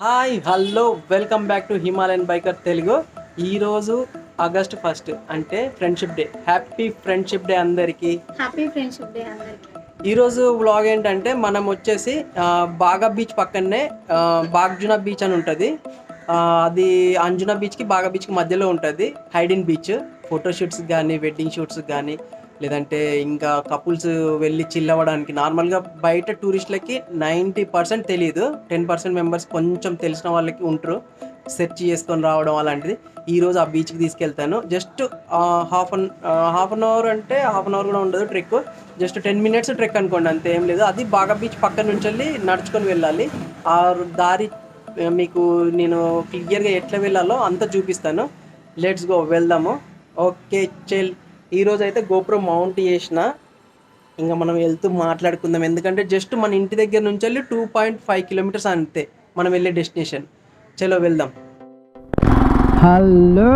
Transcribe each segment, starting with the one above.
Hi hello welcome back to Himalayan biker Telugu. ఈరోజు August 1 అంటే friendship day. Happy friendship day అందరికీ. Happy friendship day అందరికీ. ఈరోజు vlog ఏంటంటే మనం వచ్చేసి బాగా బీచ్ పక్కనే బాగ్జునా బీచ్ అని ఉంటుంది. అది అంజునా బీచ్కి బాగా బీచ్కి మధ్యలో ఉంటుంది. హైడిన్ బీచ్. ఫోటోషూట్స్ కానీ వెడ్డింగ్ షూట్స్ కానీ లేదంటే ఇంకా కపుల్స్ వెళ్ళి చిల్ అవ్వడానికి. నార్మల్గా బయట టూరిస్టులకి 90% తెలియదు, 10% మెంబర్స్ కొంచెం తెలిసిన వాళ్ళకి ఉంటారు, సెర్చ్ చేసుకొని రావడం అలాంటిది. ఈరోజు ఆ బీచ్కి తీసుకెళ్తాను. జస్ట్ హాఫ్ అన్ అవర్ అంటే హాఫ్ అన్ అవర్ కూడా ఉండదు ట్రెక్, జస్ట్ 10 minutes ట్రెక్ అనుకోండి, అంతే, ఏం లేదు. అది బాగా బీచ్ పక్క నుంచి వెళ్ళి నడుచుకొని వెళ్ళాలి. ఆ దారి మీకు నేను క్లియర్గా ఎట్లా వెళ్ళాలో అంతా చూపిస్తాను. లెట్స్ గో, వెళ్దాము. ఓకే చెల్. ఈరోజు అయితే గోప్రో మౌంట్ చేసిన, ఇంకా మనం వెళ్తూ మాట్లాడుకుందాం. ఎందుకంటే జస్ట్ మన ఇంటి దగ్గర నుంచి వెళ్ళి 2.5 kilometers అంతే మనం వెళ్ళే డెస్టినేషన్. చలో వెళ్దాం. హలో,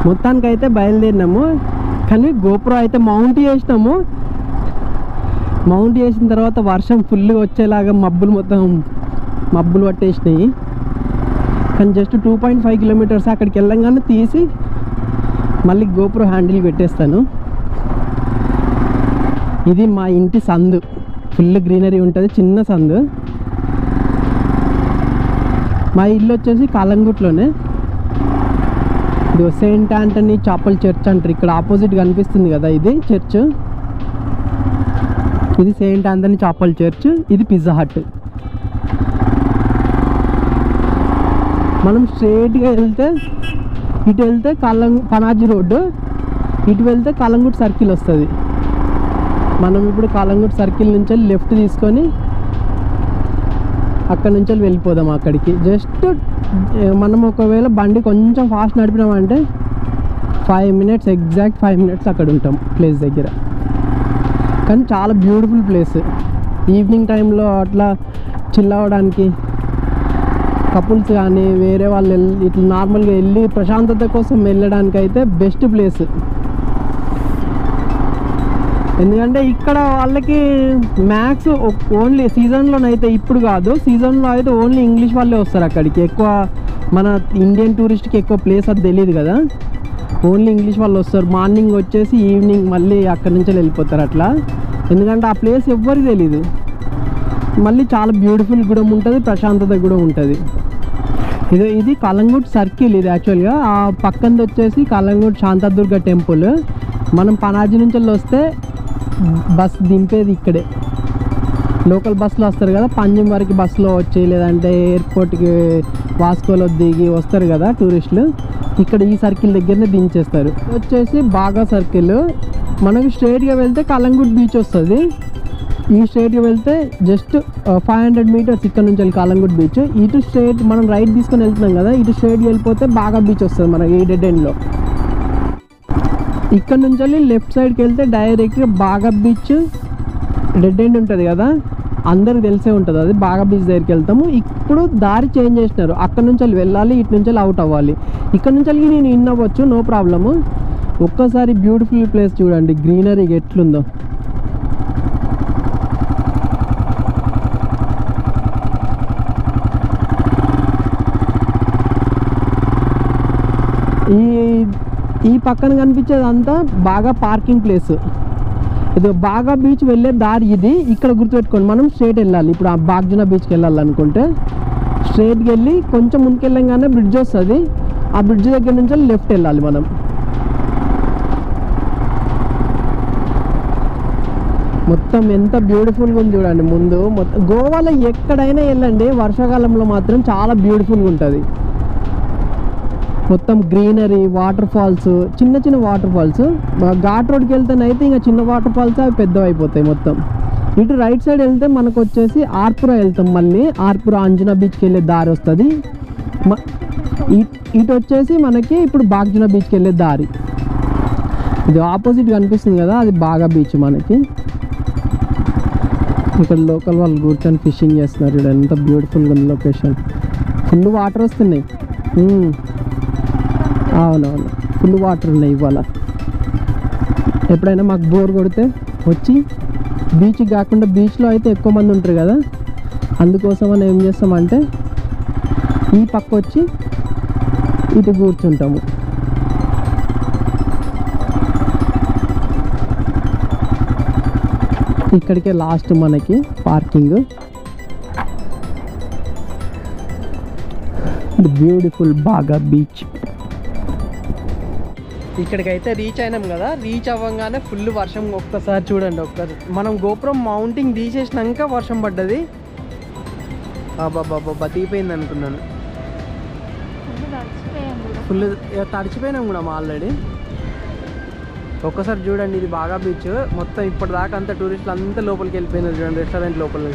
మొత్తానికి అయితే బయలుదేరినాము, కానీ గోప్రో అయితే మౌంట్ చేసినాము. మౌంట్ చేసిన తర్వాత వర్షం ఫుల్గా వచ్చేలాగా మబ్బులు పట్టేసినాయి. కానీ జస్ట్ 2.5 kilometers అక్కడికి వెళ్ళంగానే తీసి మళ్ళీ గోప్రో హ్యాండిల్ పెట్టేస్తాను. ఇది మా ఇంటి సందు, ఫుల్ గ్రీనరీ ఉంటుంది, చిన్న సందు. మా ఇల్లు వచ్చేసి కాలంగుట్లోనే. ఇది సెయింట్ ఆంటనీ చాపల్ చర్చ్ అంటారు. ఇక్కడ ఆపోజిట్ కనిపిస్తుంది కదా, ఇది చర్చ్. ఇది సెయింట్ ఆంటనీ చాపల్ చర్చ్, ఇది పిజ్జా హట్. మనం స్ట్రైట్గా వెళ్తే ఇటు వెళ్తే పనాజీ రోడ్డు, ఇటు వెళ్తే కాలంగుట్ సర్కిల్ వస్తుంది. మనం ఇప్పుడు కాలంగుట్ సర్కిల్ నుంచి లెఫ్ట్ తీసుకొని అక్కడ నుంచి వెళ్ళిపోదాం అక్కడికి. జస్ట్ మనం ఒకవేళ బండి కొంచెం ఫాస్ట్ నడిపినామంటే 5 minutes, ఎగ్జాక్ట్ 5 minutes అక్కడ ఉంటాం ప్లేస్ దగ్గర. కానీ చాలా బ్యూటిఫుల్ ప్లేస్. ఈవినింగ్ టైంలో అట్లా చిల్ అవ్వడానికి కపుల్స్ కానీ వేరే వాళ్ళు ఇట్లా నార్మల్గా వెళ్ళి ప్రశాంతత కోసం వెళ్ళడానికి అయితే బెస్ట్ ప్లేస్. ఎందుకంటే ఇక్కడ వాళ్ళకి మ్యాక్స్ ఓన్లీ సీజన్లోనైతే, ఇప్పుడు కాదు, సీజన్లో అయితే ఓన్లీ ఇంగ్లీష్ వాళ్ళే వస్తారు అక్కడికి. ఎక్కువ మన ఇండియన్ టూరిస్ట్కి ఎక్కువ ప్లేస్ అది తెలియదు కదా, ఓన్లీ ఇంగ్లీష్ వాళ్ళు వస్తారు. మార్నింగ్ వచ్చేసి ఈవినింగ్ మళ్ళీ అక్కడి నుంచి వెళ్ళిపోతారు అట్లా. ఎందుకంటే ఆ ప్లేస్ ఎవ్వరికి తెలీదు. మళ్ళీ చాలా బ్యూటిఫుల్ కూడా ఉంటుంది, ప్రశాంతత కూడా ఉంటుంది. ఇది కాలంగుట్ సర్కిల్. ఇది యాక్చువల్గా ఆ పక్కన వచ్చేసి కాలంగుట్ శాంతాదుర్గ టెంపుల్. మనం పనాజీ నుంచి వస్తే బస్ దింపేది ఇక్కడే. లోకల్ బస్సులో వస్తారు కదా, పంజం వరకు బస్సులో వచ్చి లేదంటే ఎయిర్పోర్ట్కి వాస్కోలో దిగి వస్తారు కదా టూరిస్టులు, ఇక్కడ ఈ సర్కిల్ దగ్గరనే దించేస్తారు. వచ్చేసి బాగా సర్కిల్. మనకు స్ట్రైట్గా వెళ్తే కాలంగుట్ బీచ్ వస్తుంది. ఈ స్ట్రైట్గా వెళ్తే జస్ట్ 500 meters ఇక్కడ నుంచి వెళ్ళి కాలంగుట్ బీచ్. ఇటు స్ట్రైట్ మనం రైట్ తీసుకొని వెళ్తున్నాం కదా, ఇటు స్ట్రైట్గా వెళ్ళిపోతే బాగా బీచ్ వస్తుంది మనకి ఈ డెడ్ ఎండ్లో. ఇక్కడ నుంచి వెళ్ళి లెఫ్ట్ సైడ్కి వెళ్తే డైరెక్ట్గా బాగా బీచ్ డెడ్ ఎండ్ ఉంటుంది కదా, అందరికి తెలిసే ఉంటుంది అది. బాగా బీచ్ దగ్గరికి వెళ్తాము. ఇప్పుడు దారి చేంజ్ చేసినారు, అక్కడ నుంచి వెళ్ళి వెళ్ళాలి, ఇటు నుంచి వెళ్ళి అవుట్ అవ్వాలి. ఇక్కడ నుంచి వెళ్ళి నేను ఇన్ అవ్వచ్చు, నో ప్రాబ్లము. ఒక్కసారి బ్యూటిఫుల్ ప్లేస్ చూడండి, గ్రీనరీ ఎట్లుందో. ఈ పక్కన కనిపించేది అంతా బాగా పార్కింగ్ ప్లేస్. ఇది బాగా బీచ్ వెళ్ళే దారి ఇది. ఇక్కడ గుర్తుపెట్టుకోండి, మనం స్ట్రైట్ వెళ్ళాలి. ఇప్పుడు ఆ బాగ్జునా బీచ్కి వెళ్ళాలనుకుంటే స్ట్రైట్కి వెళ్ళి కొంచెం ముందుకు వెళ్ళంగానే బ్రిడ్జ్ వస్తుంది. ఆ బ్రిడ్జ్ దగ్గర నుంచి లెఫ్ట్ వెళ్ళాలి మనం. మొత్తం ఎంత బ్యూటిఫుల్గా ఉంది చూడండి ముందు. మొత్తం గోవాలో ఎక్కడైనా వెళ్ళండి, వర్షాకాలంలో మాత్రం చాలా బ్యూటిఫుల్గా ఉంటుంది. మొత్తం గ్రీనరీ, వాటర్ ఫాల్స్, చిన్న చిన్న వాటర్ ఫాల్స్. ఘాట్ రోడ్కి వెళ్తేనైతే ఇంకా చిన్న వాటర్ ఫాల్స్ అవి పెద్దవి అయిపోతాయి మొత్తం. ఇటు రైట్ సైడ్ వెళ్తే మనకు వచ్చేసి ఆర్పురా వెళ్తాం. మళ్ళీ ఆర్పురా అంజునా బీచ్కి వెళ్ళే దారి వస్తుంది. ఇటు వచ్చేసి మనకి ఇప్పుడు బాగ్జునా బీచ్కి వెళ్ళే దారి. ఇది ఆపోజిట్ కనిపిస్తుంది కదా, అది బాగా బీచ్ మనకి. ఇక్కడ లోకల్ వాళ్ళు కూర్చొని ఫిషింగ్ చేస్తున్నారు. ఇక్కడ ఎంత బ్యూటిఫుల్గా ఉంది లొకేషన్. ఫుల్ వాటర్ వస్తున్నాయి. అవునవును, ఫుల్ వాటర్ ఉన్నాయి ఇవాళ. ఎప్పుడైనా మాకు బోర్ కొడితే వచ్చి బీచ్కి కాకుండా బీచ్లో అయితే ఎక్కువ మంది ఉంటారు కదా, అందుకోసం మనం ఏం చేస్తామంటే ఈ పక్క వచ్చి ఇటు కూర్చుంటాము. ఇక్కడికే లాస్ట్ మనకి పార్కింగ్. బ్యూటిఫుల్ బాగా బీచ్. ఇక్కడికైతే రీచ్ అయినాం కదా. రీచ్ అవ్వగానే ఫుల్ వర్షం. ఒక్కసారి చూడండి, మనం గోపురం మౌంటింగ్ తీసేసినాక వర్షం పడ్డది. బాబా తీపోయింది అనుకున్నాను. ఫుల్ తడిచిపోయినాం కూడా ఆల్రెడీ. ఒక్కసారి చూడండి, ఇది బాగా బీచ్. మొత్తం ఇప్పటిదాకా అంతా టూరిస్టులు అంతా లోపలికి వెళ్ళిపోయినారు చూడండి, రెస్టారెంట్ లోపల.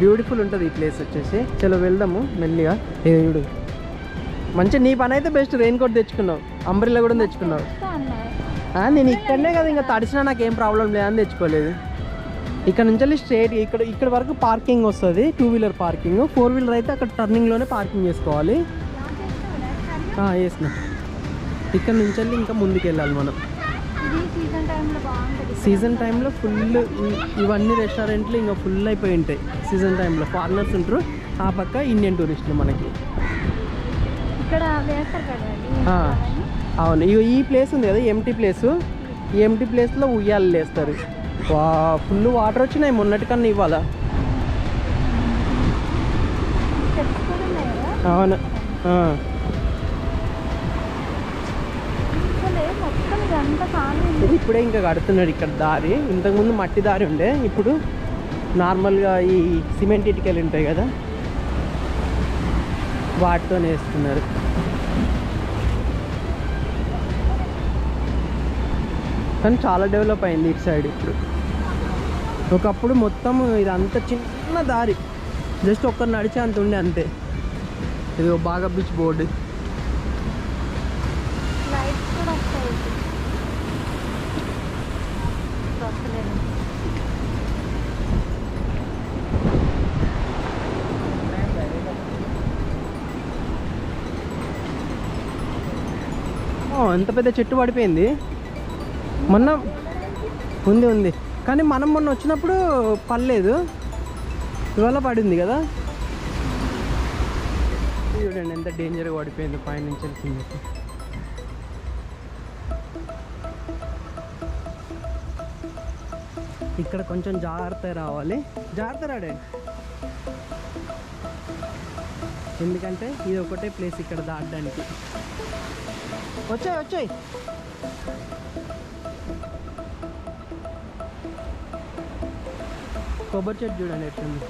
బ్యూటిఫుల్ ఉంటుంది ఈ ప్లేస్ వచ్చేసి. చలో వెళ్దాము మెల్లిగా. చూడు మంచిగా నీ పని అయితే బెస్ట్. రెయిన్ కోట్ తెచ్చుకున్నావు, అంబ్రెల్లా కూడా తెచ్చుకున్నావు. నేను ఇక్కడనే కదా, ఇంకా తడిచినా నాకు ఏం ప్రాబ్లం లేదని తెచ్చుకోలేదు. ఇక్కడ నుంచి వెళ్ళి స్ట్రేట్ ఇక్కడ వరకు పార్కింగ్ వస్తుంది, 2 వీలర్ పార్కింగ్. 4 వీలర్ అయితే అక్కడ టర్నింగ్లోనే పార్కింగ్ చేసుకోవాలి. వేసిన ఇక్కడ నుంచి వెళ్ళి ఇంకా ముందుకు వెళ్ళాలి మనం. సీజన్ టైంలో ఫుల్ ఇవన్నీ రెస్టారెంట్లు ఇంకా ఫుల్ అయిపోయి ఉంటాయి. సీజన్ టైంలో ఫారినర్స్ ఉంటారు, ఆ పక్క ఇండియన్ టూరిస్టులు మనకి. అవును, ఈ ప్లేస్ ఉంది కదా ఎంటీ ప్లేస్. ఈ ఎంటీ ప్లేస్లో ఉయ్యాలు వేస్తారు. ఫుల్ వాటర్ వచ్చినాయి మొన్నటికన్నా ఇవాళ. అవును, ఇప్పుడే ఇంకా కడుతున్నాడు ఇక్కడ దారి. ఇంతకుముందు మట్టి దారి ఉండే, ఇప్పుడు నార్మల్గా ఈ సిమెంట్ ఇటుకలు ఉంటాయి కదా, వాటితోనే వేస్తున్నారు. కానీ చాలా డెవలప్ అయింది ఇటు సైడ్ ఇప్పుడు. ఒకప్పుడు మొత్తం ఇదంతా చిన్న దారి, జస్ట్ ఒక్కరు నడిచే అంత ఉండే అంతే. ఇది బాగా బీచ్ బోర్డు. ఎంత పెద్ద చెట్టు పడిపోయింది. మొన్న ఉంది కానీ మనం మొన్న వచ్చినప్పుడు పడలేదు, ఇవాళ పడింది కదా. చూడండి ఎంత డేంజర్గా పడిపోయింది పైన నుంచి వెళ్తుంది. ఇక్కడ కొంచెం జాగ్రత్త రావాలి. జాగ్రత్త రాడే, ఎందుకంటే ఇది ఒకటే ప్లేస్ ఇక్కడ దాటడానికి. వచ్చాయి కొబ్బరి చెట్టు చూడండి ఎట్లుంది.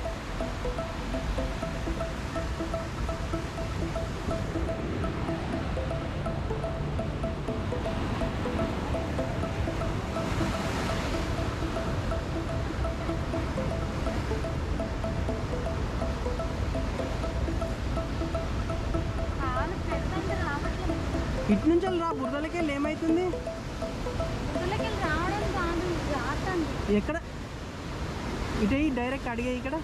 ఇటు నుంచి రా, బురదలకి వెళ్ళి ఏమవుతుంది? ఎక్కడ ఇటే డైరెక్ట్ అడిగే ఇక్కడ.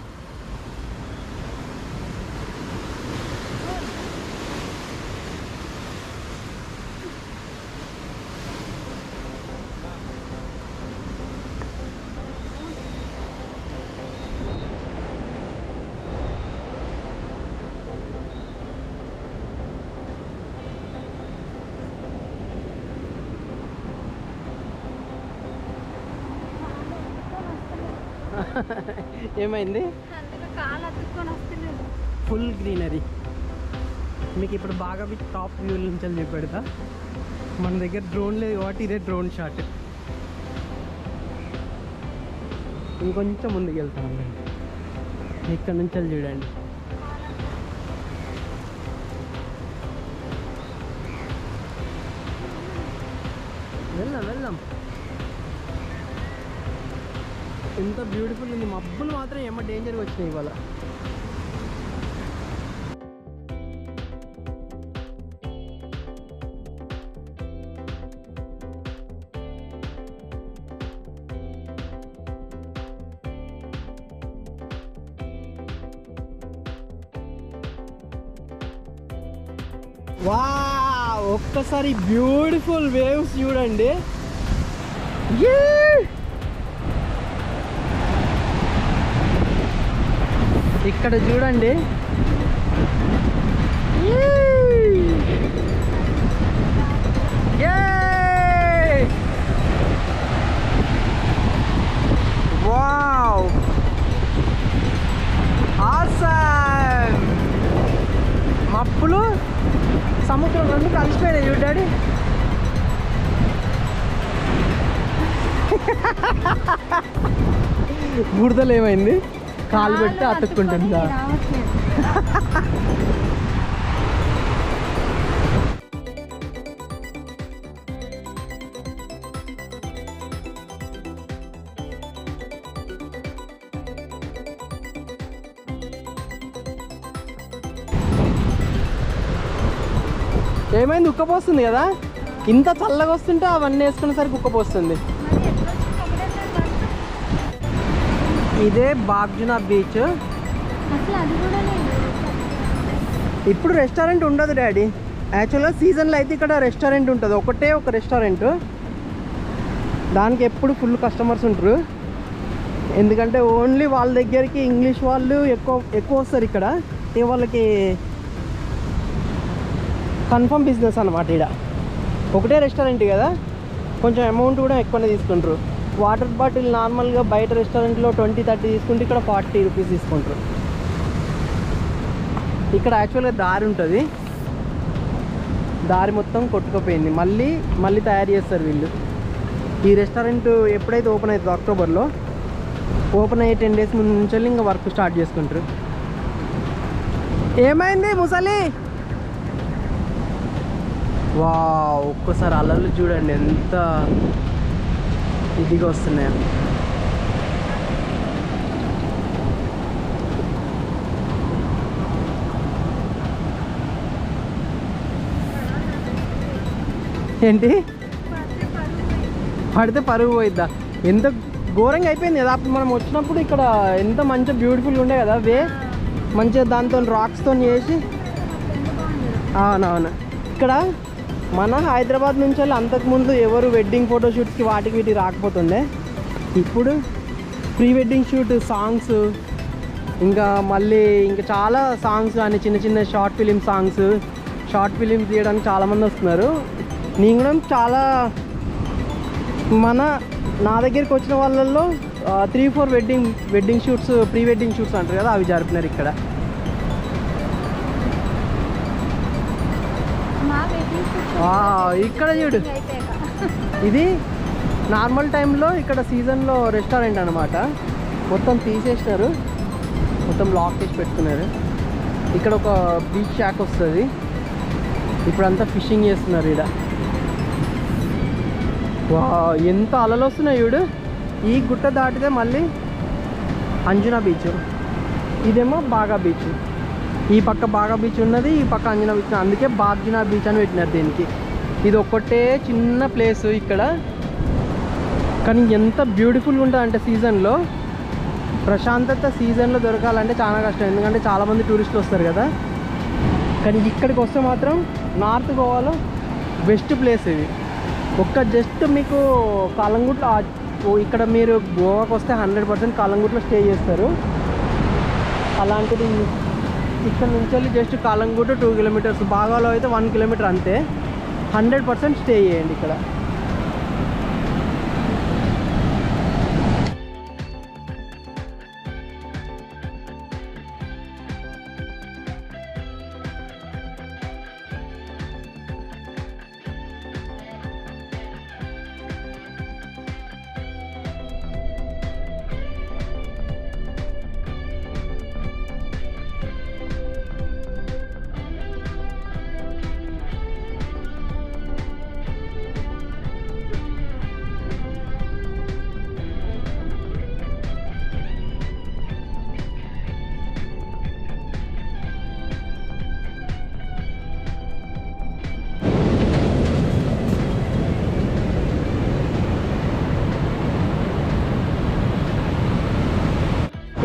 ఏమైంది? Full greenery. మీకు ఇప్పుడు బాగా టాప్ వ్యూ నుంచి చూపెడతా. మన దగ్గర డ్రోన్ లేదు కాబట్టి ఇదే డ్రోన్ షాట్. ఇంకొంచెం ముందుకు వెళ్తామండి. ఇక్కడ నుంచి చూడండి. వెళ్దాం. ఎంత బ్యూటిఫుల్ ఉంది. మబ్బులు మాత్రం ఏమో డేంజర్గా వచ్చినాయి ఇవాళ. వావ్, ఒక్కసారి బ్యూటిఫుల్ వేవ్స్ చూడండి. ఇక్కడ చూడండి, వావ్ ఆసమ్. మప్పులు సముద్రం రెండు కలిసిపోయినాయి చూడండి. బురదలు ఏమైంది, కాలు పెట్టి అతుక్కుంటుంది. రావట్లేదు. ఏమైంది, ఉక్కపోస్తుంది కదా. ఇంత చల్లగా వస్తుంటే అవన్నీ వేసుకునేసరికి ఉక్కపోస్తుంది. మరి ఎట్లా వచ్చింది? ఒకటే సారి వర్షం. ఇదే బాగ్జునా బీచ్. అసలు అది కూడా లేదు. ఇప్పుడు రెస్టారెంట్ ఉండదు డాడీ. యాక్చువల్గా సీజన్లో అయితే ఇక్కడ రెస్టారెంట్ ఉంటుంది, ఒకటే ఒక రెస్టారెంట్. దానికి ఎప్పుడు ఫుల్ కస్టమర్స్ ఉంటారు, ఎందుకంటే ఓన్లీ వాళ్ళ దగ్గరికి ఇంగ్లీష్ వాళ్ళు ఎక్కువ వస్తారు ఇక్కడ. వాళ్ళకి కన్ఫర్మ్ బిజినెస్ అనమాట. ఇక్కడ ఒకటే రెస్టారెంట్ కదా, కొంచెం అమౌంట్ కూడా ఎక్కువనే తీసుకుంటారు. వాటర్ బాటిల్ నార్మల్గా బయట రెస్టారెంట్లో 20-30 తీసుకుంటే ఇక్కడ 40 రూపీస్ తీసుకుంటారు. ఇక్కడ యాక్చువల్గా దారి ఉంటుంది, దారి మొత్తం కొట్టుకుపోయింది. మళ్ళీ తయారు చేస్తారు వీళ్ళు. ఈ రెస్టారెంట్ ఎప్పుడైతే ఓపెన్ అవుతుందో అక్టోబర్లో, ఓపెన్ అయ్యే 10 days ముందు నుంచి ఇంకా వర్క్ స్టార్ట్ చేసుకుంటారు. ఏమైంది ముసలి? వా, ఒక్కసారి అలలు చూడండి ఎంత ఇదిగా వస్తున్నాయో. ఏంటి, పడితే పరుగు పోయిద్దా? ఎంత ఘోరంగా అయిపోయింది కదా. అప్పుడు మనం వచ్చినప్పుడు ఇక్కడ ఎంత మంచిగా బ్యూటిఫుల్గా ఉండే కదా వే, మంచిగా దాంతో రాక్స్తో చేసి. అవునవును. ఇక్కడ మన హైదరాబాద్ నుంచి వెళ్ళి అంతకుముందు ఎవరు వెడ్డింగ్ ఫోటోషూట్స్కి వాటికి వీటికి రాకపోతుండే. ఇప్పుడు ప్రీ వెడ్డింగ్ షూట్ సాంగ్స్, ఇంకా చాలా సాంగ్స్ కానీ చిన్న చిన్న షార్ట్ ఫిలిమ్స్ తీయడానికి చాలామంది వస్తున్నారు. నేను కూడా చాలా నా దగ్గరికి వచ్చిన వాళ్ళల్లో 3-4 wedding shoots, pre wedding shoots అంటారు కదా, అవి జరిపినారు ఇక్కడ. మా వెడ్డింగ్ షూట్ ఇక్కడ చూడు, అయిపోయాక ఇది నార్మల్ టైంలో ఇక్కడ సీజన్లో రెస్టారెంట్ అనమాట. మొత్తం తీసేసినారు, మొత్తం లాక్ చేసి పెట్టుకున్నారు. ఇక్కడ ఒక బీచ్ షాక్ వస్తుంది, ఇప్పుడంతా ఫిషింగ్ చేస్తున్నారు ఇక్కడ. వా, ఎంత అలలు వస్తున్నాయి చూడు. ఈ గుట్ట దాటితే మళ్ళీ అంజనా బీచ్, ఇదేమో బాగా బీచ్. ఈ పక్క బాగా బీచ్ ఉన్నది, ఈ పక్క అంజనా బీచ్. అందుకే బాగ్జునా బీచ్ అని పెట్టినారు దీనికి. ఇది ఒక్కటే చిన్న ప్లేస్ ఇక్కడ, కానీ ఎంత బ్యూటిఫుల్గా ఉంటుంది అంటే సీజన్లో. ప్రశాంతత సీజన్లో దొరకాలంటే చాలా కష్టం, ఎందుకంటే చాలామంది టూరిస్టులు వస్తారు కదా. కానీ ఇక్కడికి వస్తే మాత్రం నార్త్ గోవాలో బెస్ట్ ప్లేస్ ఇది. జస్ట్ మీకు కాలంగుట్లో, ఇక్కడ మీరు గోవాకి వస్తే 100% కాలంగుట్లో స్టే చేస్తారు. అలాంటిది ఇక్కడ నుంచి వెళ్ళి జస్ట్ కాలంగుట్టు 2 kilometers, బాగాలో అయితే 1 kilometer అంతే. 100% స్టే చేయండి ఇక్కడ.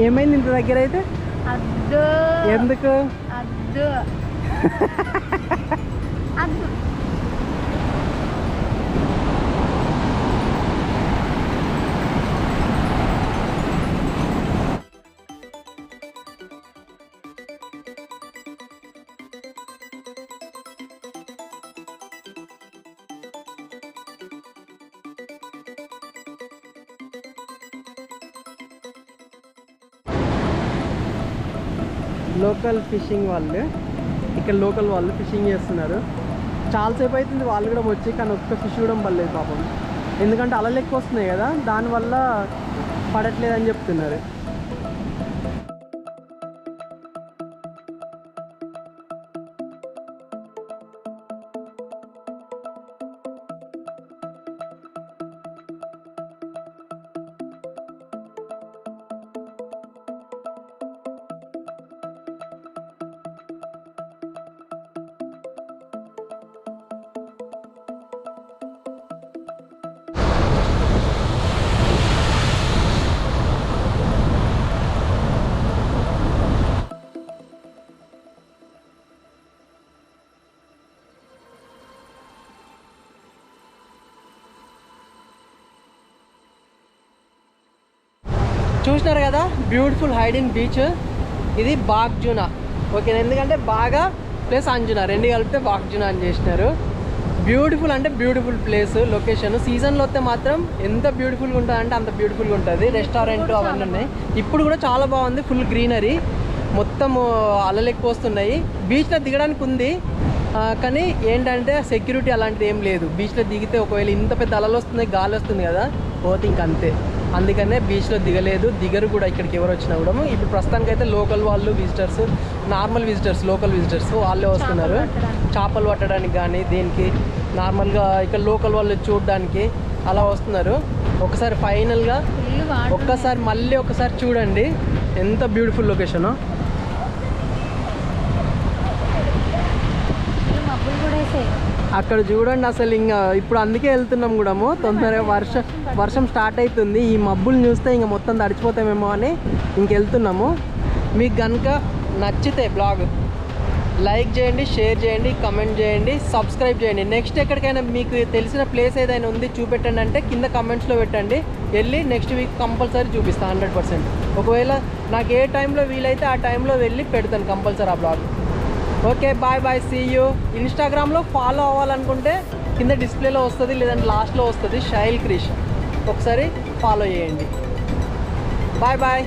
ఏమైంది ఇంత దగ్గర అయితే? అద్దు ఎందుకు? అద్దు అద్దు. లోకల్ ఫిషింగ్ వాళ్ళు, ఇక్కడ లోకల్ వాళ్ళు ఫిషింగ్ చేస్తున్నారు. చాలాసేపు అవుతుంది వాళ్ళు కూడా వచ్చి, కానీ ఒక్క ఫిష్ కూడా పడలేదు పాపం. ఎందుకంటే అలలు ఎక్కువ వస్తున్నాయి కదా, దానివల్ల పడట్లేదని చెప్తున్నారు. చూసినారు కదా బ్యూటిఫుల్ హైడింగ్ బీచ్. ఇది బాగ్జునా, ఓకే. ఎందుకంటే బాగా ప్లస్ అంజునా రెండు కలిపితే బాగ్జునా అని చేసినారు. బ్యూటిఫుల్ అంటే బ్యూటిఫుల్ ప్లేస్, లొకేషన్. సీజన్లో వస్తే మాత్రం ఎంత బ్యూటిఫుల్గా ఉంటుంది అంటే అంత బ్యూటిఫుల్గా ఉంటుంది. రెస్టారెంట్ అవన్నీ ఉన్నాయి. ఇప్పుడు కూడా చాలా బాగుంది, ఫుల్ గ్రీనరీ, మొత్తం అలలు ఎక్కువ వస్తున్నాయి. బీచ్లో దిగడానికి ఉంది, కానీ ఏంటంటే సెక్యూరిటీ అలాంటిది ఏం లేదు. బీచ్లో దిగితే ఒకవేళ ఇంత పెద్ద అలలు వస్తున్నాయి, గాలి వస్తుంది కదా, పోతే ఇంకంతే. అందుకనే బీచ్లో దిగలేదు, దిగరు కూడా ఇక్కడికి ఎవరు వచ్చినా కూడా. ఇప్పుడు ప్రస్తుతానికైతే లోకల్ వాళ్ళు, visitors, normal visitors, local visitors వాళ్ళే వస్తున్నారు చేపలు పట్టడానికి కానీ దేనికి. నార్మల్గా ఇక్కడ లోకల్ వాళ్ళు చూడడానికి అలా వస్తున్నారు. ఒకసారి ఫైనల్గా ఒక్కసారి మళ్ళీ ఒకసారి చూడండి ఎంత బ్యూటిఫుల్ లొకేషను. అక్కడ చూడండి అసలు. ఇంకా ఇప్పుడు అందుకే వెళ్తున్నాం కూడా, తొందరగా వర్షం స్టార్ట్ అవుతుంది. ఈ మబ్బులు చూస్తే ఇంకా మొత్తం తడిచిపోతామేమో అని ఇంకెళ్తున్నాము. మీకు కనుక నచ్చితే బ్లాగ్ లైక్ చేయండి, షేర్ చేయండి, కమెంట్ చేయండి, సబ్స్క్రైబ్ చేయండి. నెక్స్ట్ ఎక్కడికైనా మీకు తెలిసిన ప్లేస్ ఏదైనా ఉంది చూపెట్టండి అంటే కింద కమెంట్స్లో పెట్టండి. వెళ్ళి నెక్స్ట్ వీక్ కంపల్సరీ చూపిస్తాను 100%. ఒకవేళ నాకు ఏ టైంలో వీలైతే ఆ టైంలో వెళ్ళి పెడతాను కంపల్సరీ ఆ blog. Okay, bye bye, see you. ఇన్స్టాగ్రామ్లో ఫాలో అవ్వాలనుకుంటే కింద డిస్ప్లేలో వస్తుంది, లేదంటే లాస్ట్లో వస్తుంది, షైల్ క్రిష్. ఒకసారి ఫాలో చేయండి. Bye bye.